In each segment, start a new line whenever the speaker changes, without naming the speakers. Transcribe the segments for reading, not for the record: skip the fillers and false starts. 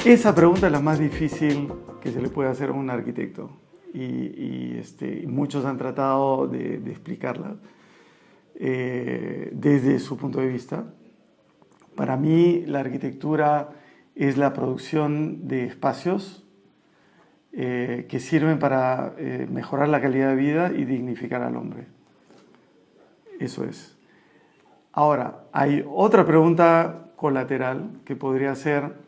Esa pregunta es la más difícil que se le puede hacer a un arquitecto y muchos han tratado de explicarla desde su punto de vista. Para mí la arquitectura es la producción de espacios que sirven para mejorar la calidad de vida y dignificar al hombre. Eso es. Ahora, hay otra pregunta colateral que podría ser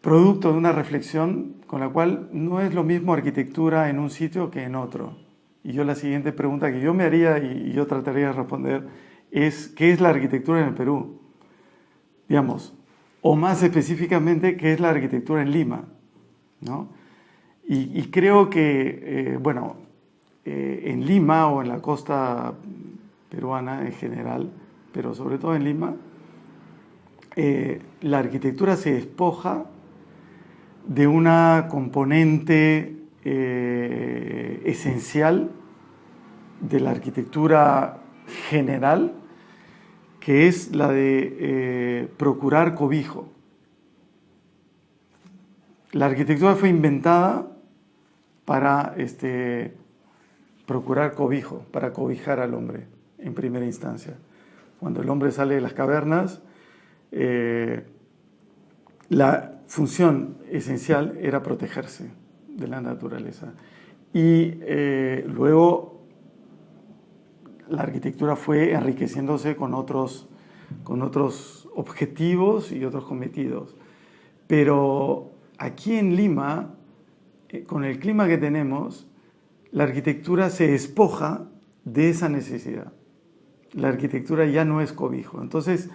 producto de una reflexión con la cual no es lo mismo arquitectura en un sitio que en otro. Y yo la siguiente pregunta que yo me haría y yo trataría de responder es ¿qué es la arquitectura en el Perú? Digamos, o más específicamente, ¿qué es la arquitectura en Lima? ¿No? Y creo que, en Lima o en la costa peruana en general, pero sobre todo en Lima, la arquitectura se despoja de una componente esencial de la arquitectura general, que es la de procurar cobijo. La arquitectura fue inventada para procurar cobijo, para cobijar al hombre en primera instancia. Cuando el hombre sale de las cavernas, la función esencial era protegerse de la naturaleza. Y luego la arquitectura fue enriqueciéndose con otros objetivos y otros cometidos. Pero aquí en Lima, con el clima que tenemos, la arquitectura se despoja de esa necesidad. La arquitectura ya no es cobijo. Entonces,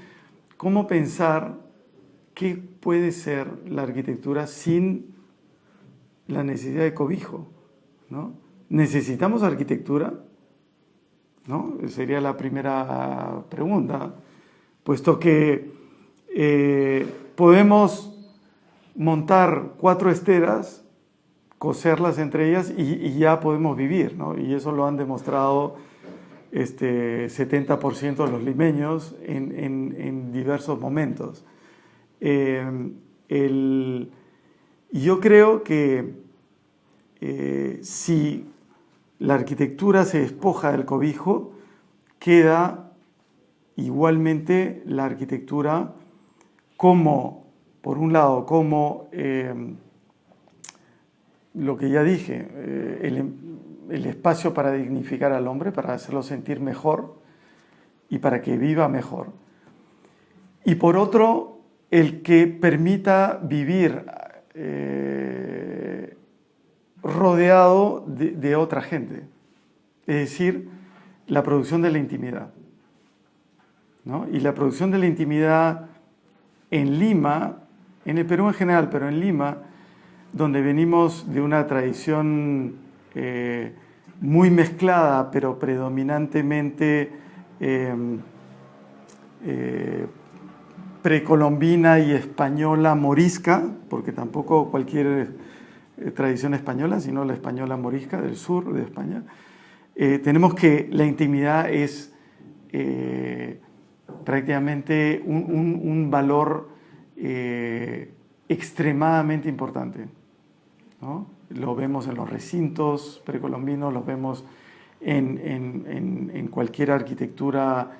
¿cómo pensar qué puede ser la arquitectura sin la necesidad de cobijo? ¿No? ¿Necesitamos arquitectura? ¿No? Sería la primera pregunta, puesto que podemos montar 4 esteras, coserlas entre ellas y ya podemos vivir, ¿no? Y eso lo han demostrado 70% de los limeños en diversos momentos. Yo creo que si la arquitectura se despoja del cobijo, queda igualmente la arquitectura como, por un lado, como lo que ya dije, el espacio para dignificar al hombre, para hacerlo sentir mejor y para que viva mejor. Y por otro, el que permita vivir rodeado de otra gente, es decir, la producción de la intimidad, ¿no? Y la producción de la intimidad en Lima, en el Perú en general, pero en Lima, donde venimos de una tradición muy mezclada, pero predominantemente precolombina y española morisca, porque tampoco cualquier tradición española, sino la española morisca del sur de España, tenemos que la intimidad es prácticamente un valor extremadamente importante, ¿no? Lo vemos en los recintos precolombinos, lo vemos en cualquier arquitectura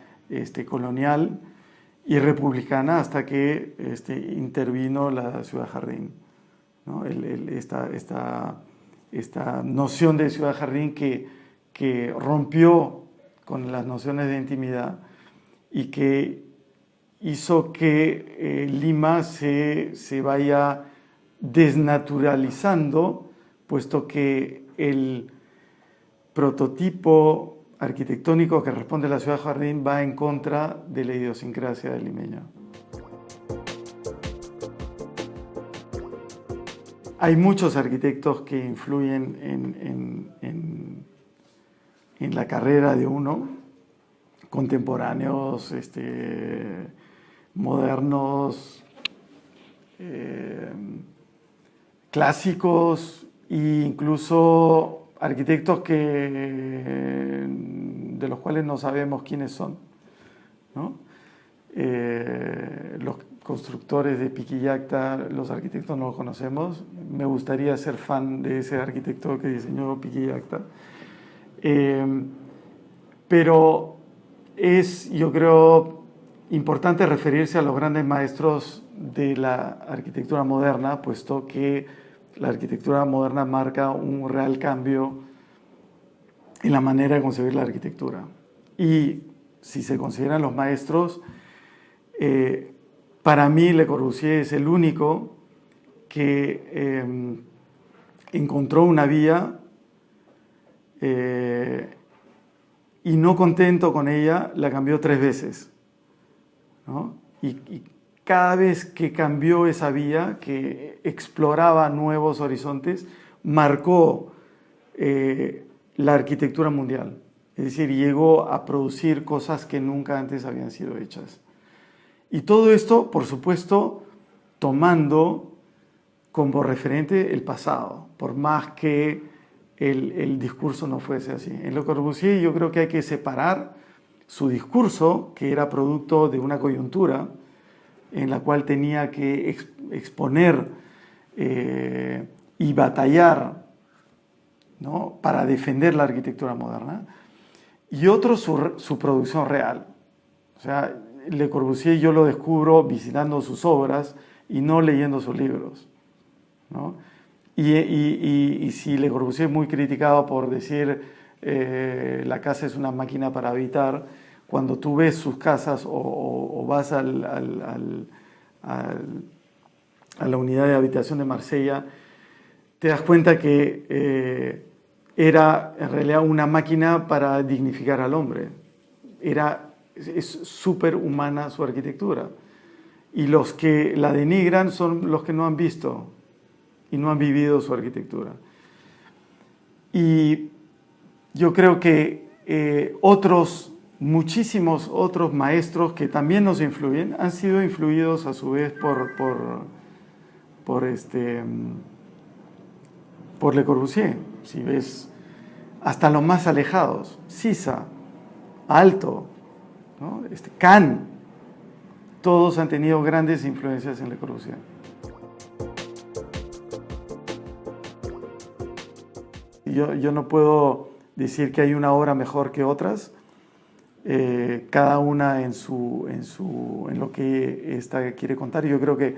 colonial y republicana hasta que intervino la ciudad jardín, ¿no? Esta noción de ciudad jardín que rompió con las nociones de intimidad y que hizo que Lima se vaya desnaturalizando, puesto que el prototipo arquitectónico que responde a la ciudad jardín va en contra de la idiosincrasia del limeño. Hay muchos arquitectos que influyen en la carrera de uno, contemporáneos, modernos, clásicos e incluso arquitectos de los cuales no sabemos quiénes son, ¿no? Los constructores de Piquillacta, los arquitectos no los conocemos. Me gustaría ser fan de ese arquitecto que diseñó Piquillacta. Pero es, yo creo, importante referirse a los grandes maestros de la arquitectura moderna, puesto que la arquitectura moderna marca un real cambio en la manera de concebir la arquitectura. Y si se consideran los maestros, para mí Le Corbusier es el único que encontró una vía y no contento con ella, la cambió 3 veces, ¿no? Y cada vez que cambió esa vía, que exploraba nuevos horizontes, marcó la arquitectura mundial. Es decir, llegó a producir cosas que nunca antes habían sido hechas. Y todo esto, por supuesto, tomando como referente el pasado, por más que el discurso no fuese así. En Le Corbusier yo creo que hay que separar su discurso, que era producto de una coyuntura en la cual tenía que exponer y batallar, ¿no?, para defender la arquitectura moderna, y otro su producción real. O sea, Le Corbusier yo lo descubro visitando sus obras y no leyendo sus libros, ¿no? Y si Le Corbusier es muy criticado por decir la casa es una máquina para habitar, cuando tú ves sus casas o vas a la unidad de habitación de Marsella, te das cuenta que era en realidad una máquina para dignificar al hombre. Es súper humana su arquitectura. Y los que la denigran son los que no han visto y no han vivido su arquitectura. Y yo creo que muchísimos otros maestros que también nos influyen han sido influidos a su vez por Le Corbusier. Si ves, hasta los más alejados, Sisa, Aalto, ¿no?, Kahn, todos han tenido grandes influencias en Le Corbusier. Yo no puedo decir que hay una obra mejor que otras, cada una en lo que esta quiere contar. Yo creo que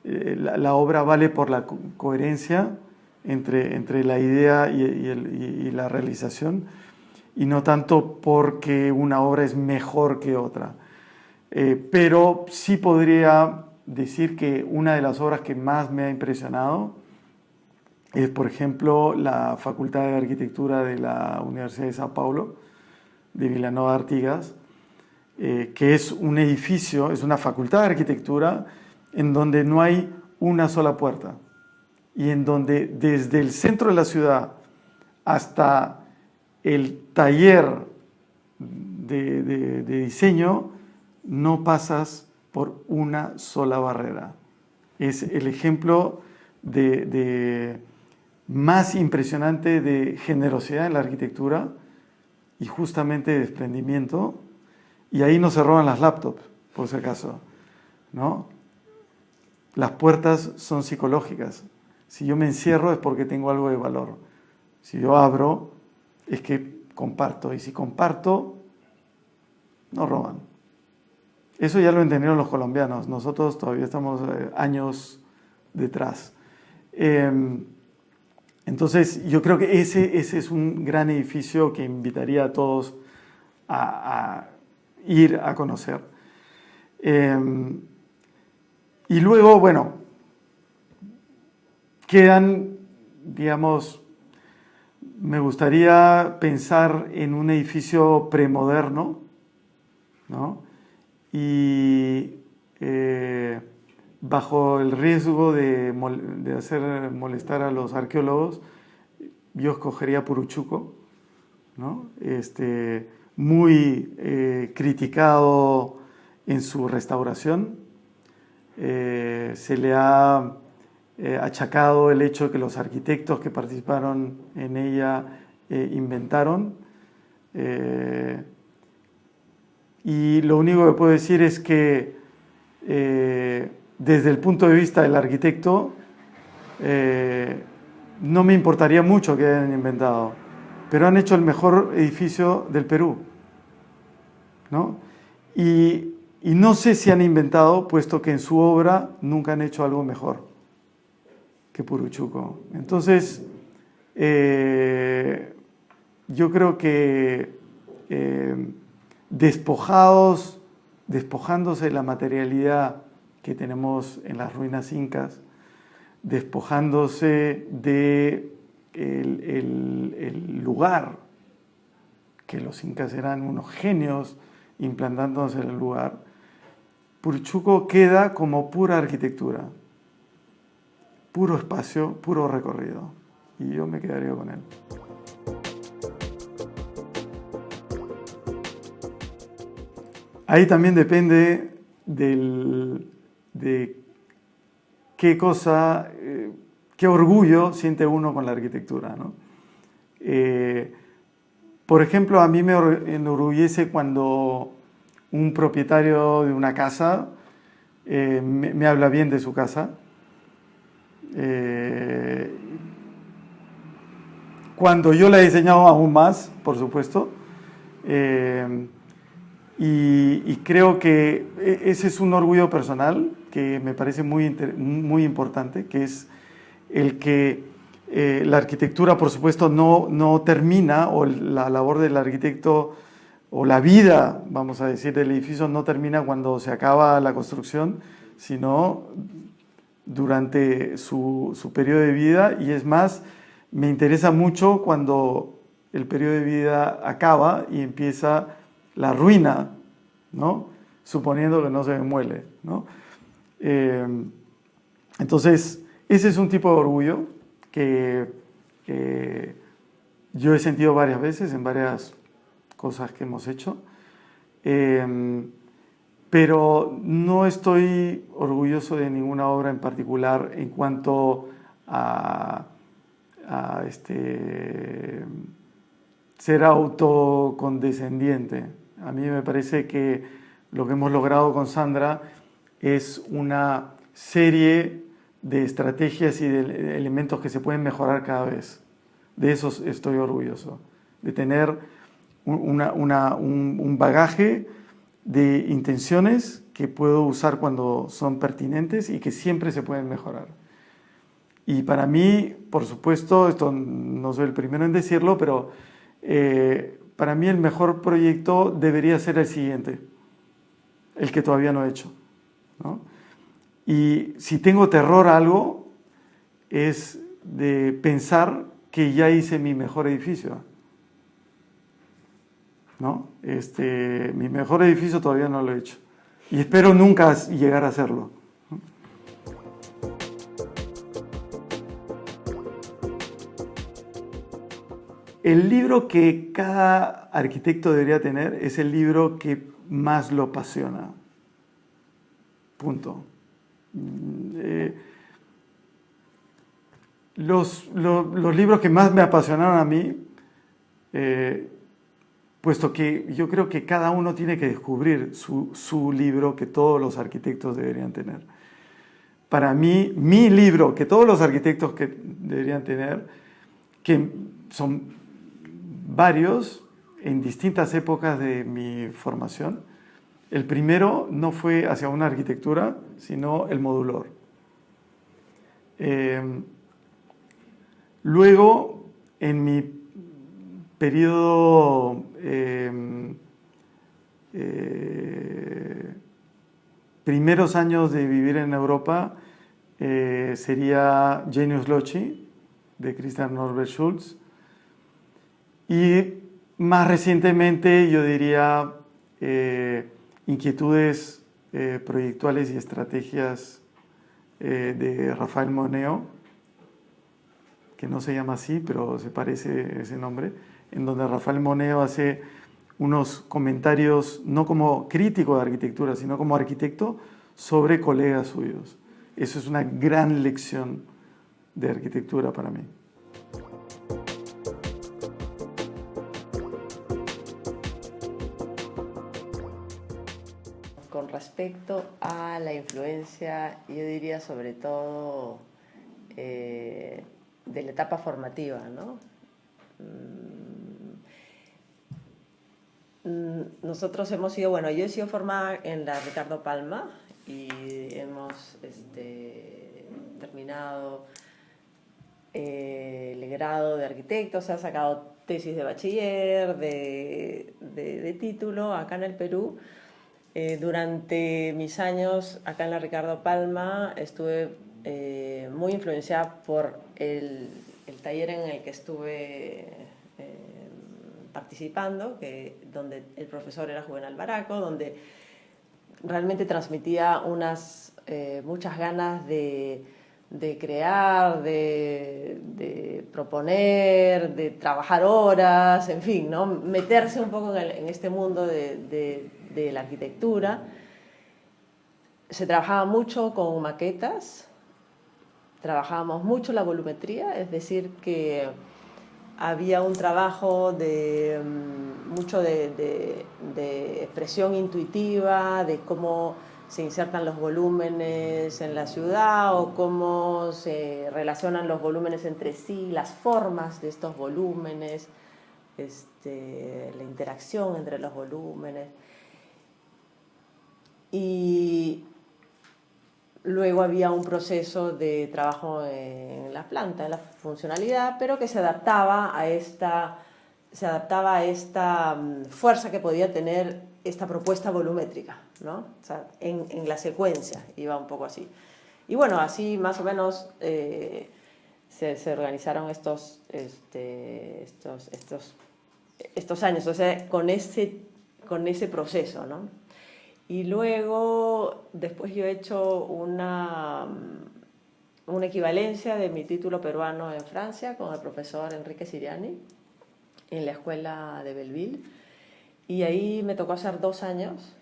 la obra vale por la coherencia entre la idea y la realización, y no tanto porque una obra es mejor que otra. Pero sí podría decir que una de las obras que más me ha impresionado es, por ejemplo, la Facultad de Arquitectura de la Universidad de Sao Paulo, de Vila Nova de Artigas, que es un edificio, es una facultad de arquitectura en donde no hay una sola puerta y en donde desde el centro de la ciudad hasta el taller de diseño no pasas por una sola barrera. Es el ejemplo más impresionante de generosidad en la arquitectura y justamente de desprendimiento. Y ahí no se roban las laptops, por si acaso, ¿no? Las puertas son psicológicas. Si yo me encierro es porque tengo algo de valor. Si yo abro es que comparto. Y si comparto, no roban. Eso ya lo entendieron los colombianos. Nosotros todavía estamos años detrás. Entonces, yo creo que ese es un gran edificio que invitaría a todos a ir a conocer. Y luego, bueno, quedan, digamos, me gustaría pensar en un edificio premoderno, ¿no? Y bajo el riesgo de hacer molestar a los arqueólogos, yo escogería Puruchuco, ¿no? Muy criticado en su restauración. Se le ha achacado el hecho de que los arquitectos que participaron en ella inventaron. Y lo único que puedo decir es que desde el punto de vista del arquitecto, no me importaría mucho que hayan inventado, pero han hecho el mejor edificio del Perú, ¿no? Y no sé si han inventado, puesto que en su obra nunca han hecho algo mejor que Puruchuco. Entonces, yo creo que despojándose de la materialidad que tenemos en las ruinas incas, despojándose de el lugar, que los incas eran unos genios implantándose en el lugar, Puruchuco queda como pura arquitectura, puro espacio, puro recorrido. Y yo me quedaría con él. Ahí también depende de qué cosa, qué orgullo siente uno con la arquitectura, ¿no? Por ejemplo, a mí me enorgullece cuando un propietario de una casa me habla bien de su casa. Cuando yo la he diseñado aún más, por supuesto. Y creo que ese es un orgullo personal que me parece muy importante, que es el que la arquitectura, por supuesto, no termina, o la labor del arquitecto, o la vida, vamos a decir, del edificio no termina cuando se acaba la construcción, sino durante su periodo de vida. Y es más, me interesa mucho cuando el periodo de vida acaba y empieza la ruina, ¿no? Suponiendo que no se demuele, ¿no? Entonces, ese es un tipo de orgullo que yo he sentido varias veces en varias cosas que hemos hecho, pero no estoy orgulloso de ninguna obra en particular en cuanto a ser autocondescendiente. A mí me parece que lo que hemos logrado con Sandra es una serie de estrategias y de elementos que se pueden mejorar cada vez. De eso estoy orgulloso, de tener un bagaje de intenciones que puedo usar cuando son pertinentes y que siempre se pueden mejorar. Y para mí, por supuesto, esto no soy el primero en decirlo, pero para mí el mejor proyecto debería ser el siguiente, el que todavía no he hecho, ¿no? Y si tengo terror a algo, es de pensar que ya hice mi mejor edificio, ¿no? Mi mejor edificio todavía no lo he hecho. Y espero nunca llegar a hacerlo. El libro que cada arquitecto debería tener es el libro que más lo apasiona. Punto. Los libros que más me apasionaron a mí, puesto que yo creo que cada uno tiene que descubrir su libro que todos los arquitectos deberían tener. Para mí, mi libro que todos los arquitectos que deberían tener, que son varios en distintas épocas de mi formación. El primero no fue hacia una arquitectura, sino el modulor. Luego, en mi periodo primeros años de vivir en Europa, sería Genius Loci, de Christian Norbert Schulz. Y más recientemente, yo diría, inquietudes proyectuales y estrategias de Rafael Moneo, que no se llama así, pero se parece ese nombre, en donde Rafael Moneo hace unos comentarios no como crítico de arquitectura, sino como arquitecto sobre colegas suyos. Eso es una gran lección de arquitectura para mí.
con respecto a la influencia, yo diría sobre todo de la etapa formativa, ¿no? Nosotros hemos sido, bueno, yo he sido formada en la Ricardo Palma y hemos terminado el grado de arquitecto, se ha sacado tesis de bachiller, de título acá en el Perú. Durante mis años acá en la Ricardo Palma estuve muy influenciada por el taller en el que estuve participando, donde el profesor era Juvenal Baraco, donde realmente transmitía muchas ganas de crear, de proponer, de trabajar horas, en fin, ¿no? Meterse un poco en este mundo de la arquitectura. Se trabajaba mucho con maquetas, trabajábamos mucho la volumetría, es decir, que había un trabajo mucho de expresión intuitiva, de cómo se insertan los volúmenes en la ciudad o cómo se relacionan los volúmenes entre sí, las formas de estos volúmenes, la interacción entre los volúmenes. Y luego había un proceso de trabajo en la planta, en la funcionalidad, pero que se adaptaba a esta fuerza que podía tener esta propuesta volumétrica, ¿no? O sea, en la secuencia iba un poco así. Y bueno, así más o menos se organizaron estos años, o sea, con ese proceso, ¿no? Y luego, después yo he hecho una equivalencia de mi título peruano en Francia con el profesor Enrique Siriani en la escuela de Belleville. Y ahí me tocó hacer 2 años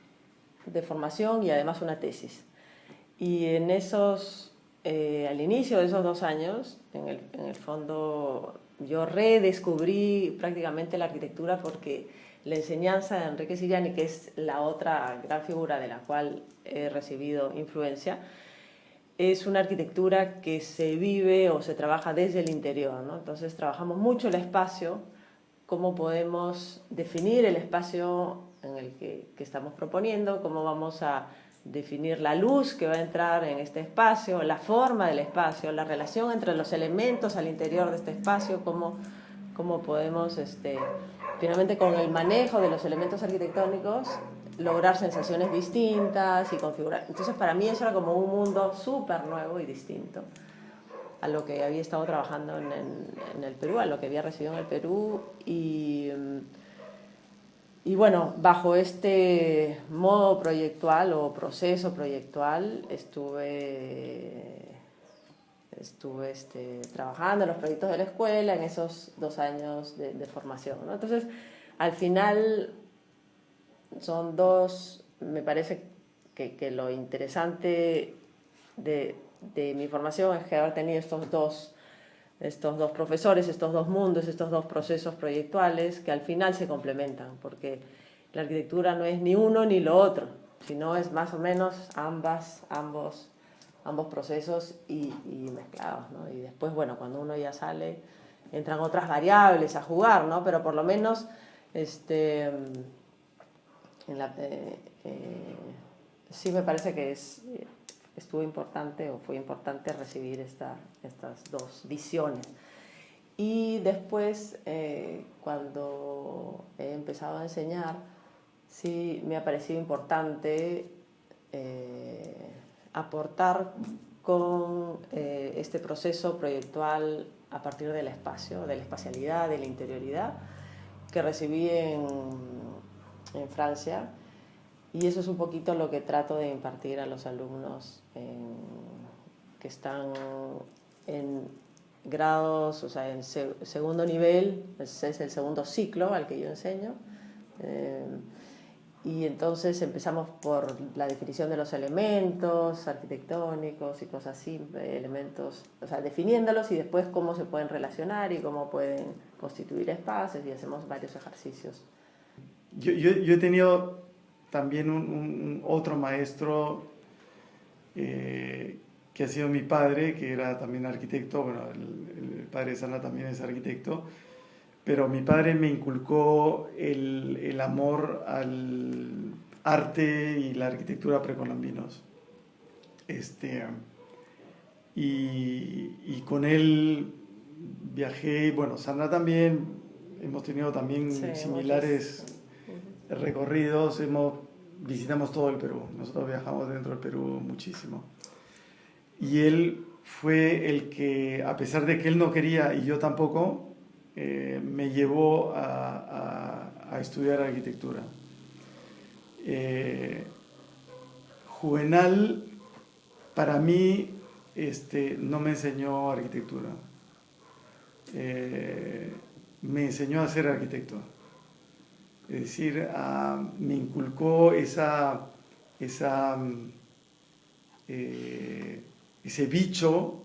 de formación y además una tesis. Y en al inicio de esos 2 años, en el fondo, yo redescubrí prácticamente la arquitectura porque la enseñanza de Enrique Siriani, que es la otra gran figura de la cual he recibido influencia, es una arquitectura que se vive o se trabaja desde el interior, ¿no? Entonces trabajamos mucho el espacio, cómo podemos definir el espacio en el que estamos proponiendo, cómo vamos a definir la luz que va a entrar en este espacio, la forma del espacio, la relación entre los elementos al interior de este espacio, cómo podemos finalmente con el manejo de los elementos arquitectónicos lograr sensaciones distintas y configurar. Entonces para mí eso era como un mundo súper nuevo y distinto a lo que había estado trabajando en el Perú, a lo que había recibido en el Perú. Y bueno, bajo este modo proyectual o proceso proyectual estuve trabajando en los proyectos de la escuela en esos 2 años de formación, ¿no? Entonces, al final son me parece que lo interesante de mi formación es que haber tenido estos dos profesores, estos 2 mundos, estos 2 procesos proyectuales que al final se complementan, porque la arquitectura no es ni uno ni lo otro, sino es más o menos ambos procesos y mezclados, ¿no? Y después, bueno, cuando uno ya sale, entran otras variables a jugar, ¿no? Pero por lo menos sí me parece que fue importante recibir estas 2 visiones. Y después, cuando he empezado a enseñar, sí me ha parecido importante aportar con este proceso proyectual a partir del espacio, de la espacialidad, de la interioridad, que recibí en Francia. Y eso es un poquito lo que trato de impartir a los alumnos que están en grados, o sea, en segundo nivel, es el segundo ciclo al que yo enseño. Y entonces empezamos por la definición de los elementos arquitectónicos y cosas así, elementos, o sea, definiéndolos y después cómo se pueden relacionar y cómo pueden constituir espacios y hacemos varios ejercicios.
Yo he tenido también otro maestro que ha sido mi padre, que era también arquitecto. Bueno, el padre de Sana también es arquitecto, pero mi padre me inculcó el amor al arte y la arquitectura precolombinos. Y con él viajé, bueno, Sandra también, hemos tenido también similares recorridos, visitamos todo el Perú, nosotros viajamos dentro del Perú muchísimo. Y él fue el que, a pesar de que él no quería y yo tampoco, me llevó a estudiar arquitectura. Juvenal, para mí, no me enseñó arquitectura. Me enseñó a ser arquitecto. Es decir, me inculcó ese bicho,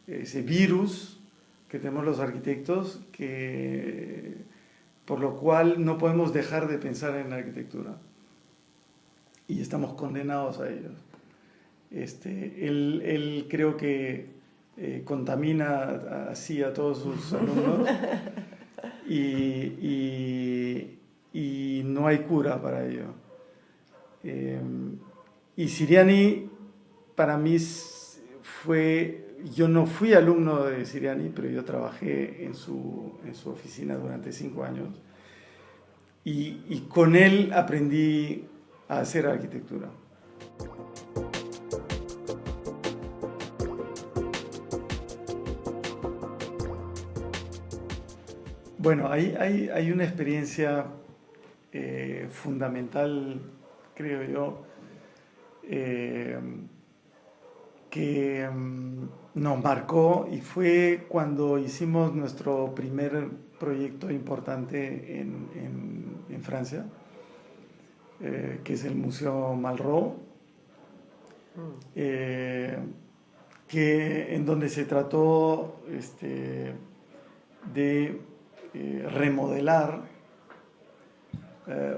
ese virus que tenemos los arquitectos, por lo cual no podemos dejar de pensar en arquitectura. Y estamos condenados a ello. Él creo que contamina así a todos sus alumnos y no hay cura para ello. Y Siriani para mí yo no fui alumno de Siriani, pero yo trabajé en su oficina durante 5 años y con él aprendí a hacer arquitectura. Bueno, hay una experiencia fundamental, creo yo, que nos marcó, y fue cuando hicimos nuestro primer proyecto importante en Francia, que es el Museo Malraux, en donde se trató de remodelar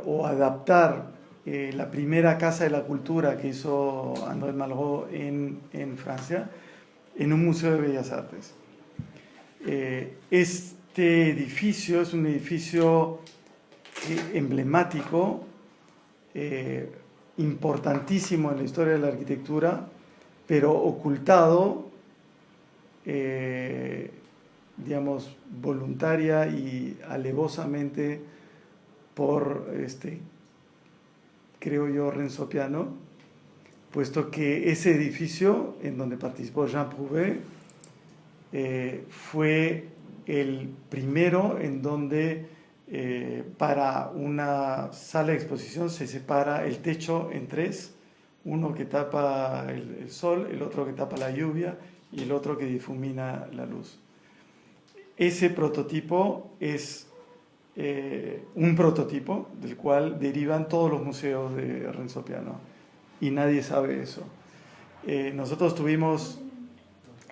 o adaptar la primera casa de la cultura que hizo André Malraux en Francia, en un museo de bellas artes. Este edificio es un edificio emblemático, importantísimo en la historia de la arquitectura, pero ocultado, digamos, voluntaria y alevosamente por, creo yo, Renzo Piano, puesto que ese edificio en donde participó Jean Prouvé fue el primero en donde para una sala de exposición se separa el techo en 3, uno que tapa el sol, el otro que tapa la lluvia y el otro que difumina la luz. Ese prototipo es un prototipo del cual derivan todos los museos de Renzo Piano, y nadie sabe eso. Nosotros tuvimos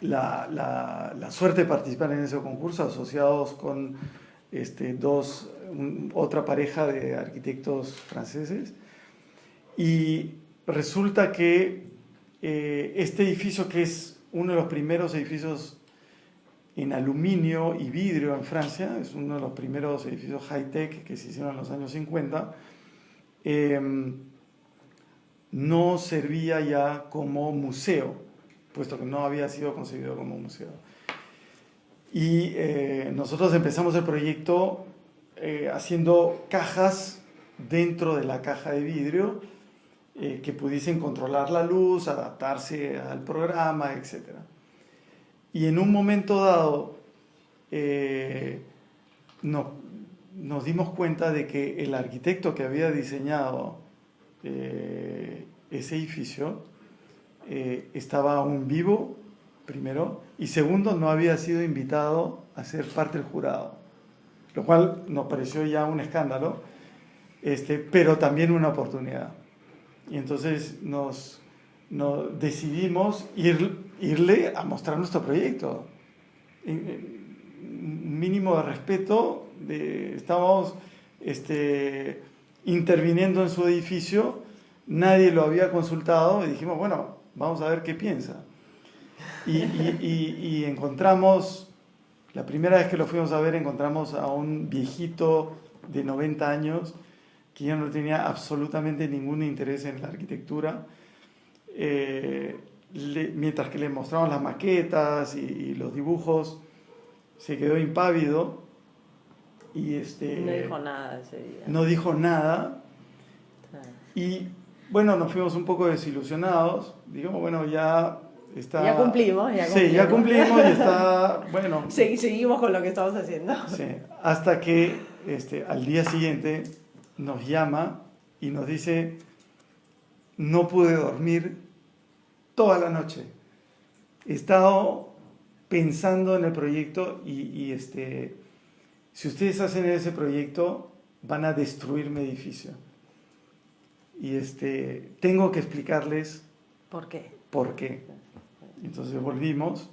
la suerte de participar en ese concurso, asociados con otra pareja de arquitectos franceses, y resulta que este edificio, que es uno de los primeros edificios en aluminio y vidrio en Francia, es uno de los primeros edificios high-tech que se hicieron en los años 50, no servía ya como museo, puesto que no había sido concebido como museo. Y nosotros empezamos el proyecto haciendo cajas dentro de la caja de vidrio que pudiesen controlar la luz, adaptarse al programa, etc. Y en un momento dado nos dimos cuenta de que el arquitecto que había diseñado ese edificio estaba aún vivo, primero, y segundo, no había sido invitado a ser parte del jurado, lo cual nos pareció ya un escándalo, pero también una oportunidad. Y entonces nos decidimos irle a mostrar nuestro proyecto. Un mínimo de respeto, estábamos interviniendo en su edificio, nadie lo había consultado y dijimos, bueno, vamos a ver qué piensa. Y encontramos, la primera vez que lo fuimos a ver, encontramos a un viejito de 90 años que ya no tenía absolutamente ningún interés en la arquitectura. Mientras que le mostramos las maquetas y los dibujos, se quedó impávido y
no dijo nada ese día.
No dijo nada. Y bueno, nos fuimos un poco desilusionados. Digamos, bueno, ya está...
Ya cumplimos.
Sí, ya cumplimos y está, bueno...
Seguimos con lo que estamos haciendo.
Sí, hasta que al día siguiente nos llama y nos dice, no pude dormir toda la noche. He estado pensando en el proyecto y si ustedes hacen ese proyecto, van a destruir mi edificio. Y tengo que explicarles
¿por qué?
¿Por qué? Entonces volvimos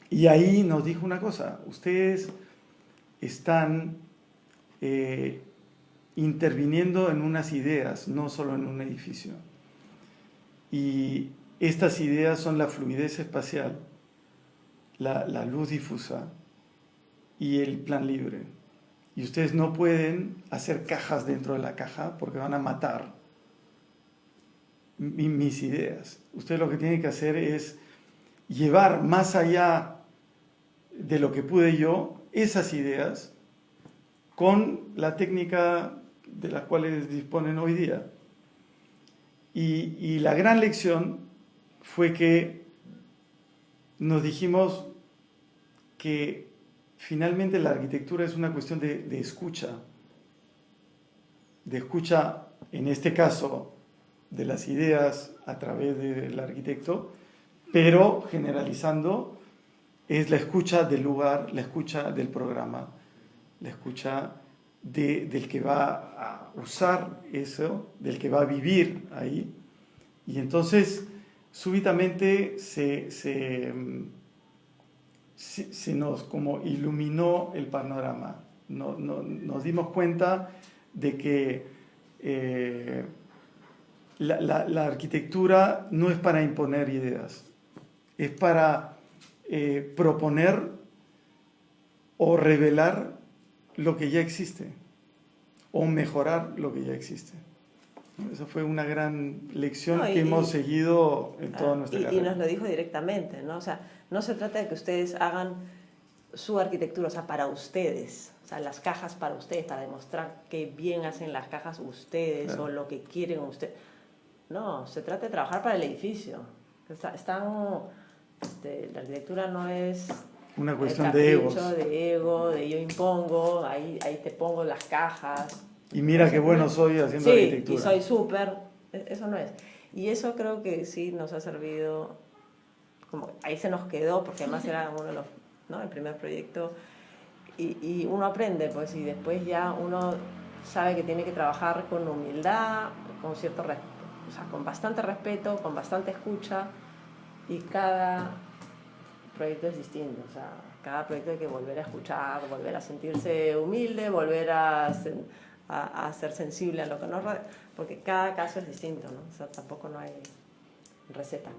y ahí nos dijo una cosa, ustedes están interviniendo en unas ideas, no solo en un edificio. Y estas ideas son la fluidez espacial, la luz difusa y el plan libre. Y ustedes no pueden hacer cajas dentro de la caja porque van a matar mis ideas. Ustedes lo que tienen que hacer es llevar más allá de lo que pude yo esas ideas con la técnica de las cuales disponen hoy día. Y la gran lección fue que nos dijimos que finalmente la arquitectura es una cuestión de escucha en este caso de las ideas a través del arquitecto, pero generalizando es la escucha del lugar, la escucha del programa, la escucha del que va a usar eso, del que va a vivir ahí. Y entonces súbitamente se nos como iluminó el panorama. Nos dimos cuenta de que la arquitectura no es para imponer ideas, es para proponer o revelar lo que ya existe o mejorar lo que ya existe. Esa fue una gran lección que hemos seguido en toda nuestra carrera.
Y nos lo dijo directamente, ¿no? O sea, no se trata de que ustedes hagan su arquitectura, o sea, para ustedes, o sea, las cajas para ustedes, para demostrar qué bien hacen las cajas ustedes, claro, o lo que quieren ustedes. No, se trata de trabajar para el edificio. La arquitectura no es
una cuestión de egos.
De ego, de yo impongo, ahí te pongo las cajas.
Y mira qué bueno soy haciendo arquitectura.
Y soy súper. Eso no es. Y eso creo que sí nos ha servido, como ahí se nos quedó, porque además era uno de los, ¿no?, el primer proyecto. Y uno aprende, pues, y después ya uno sabe que tiene que trabajar con humildad, con cierto respeto, o sea, con bastante respeto, con bastante escucha, y cada proyecto es distinto, o sea, cada proyecto hay que volver a escuchar, volver a sentirse humilde, volver a ser sensible a lo que nos rodea, porque cada caso es distinto, ¿no? O sea, tampoco no hay receta.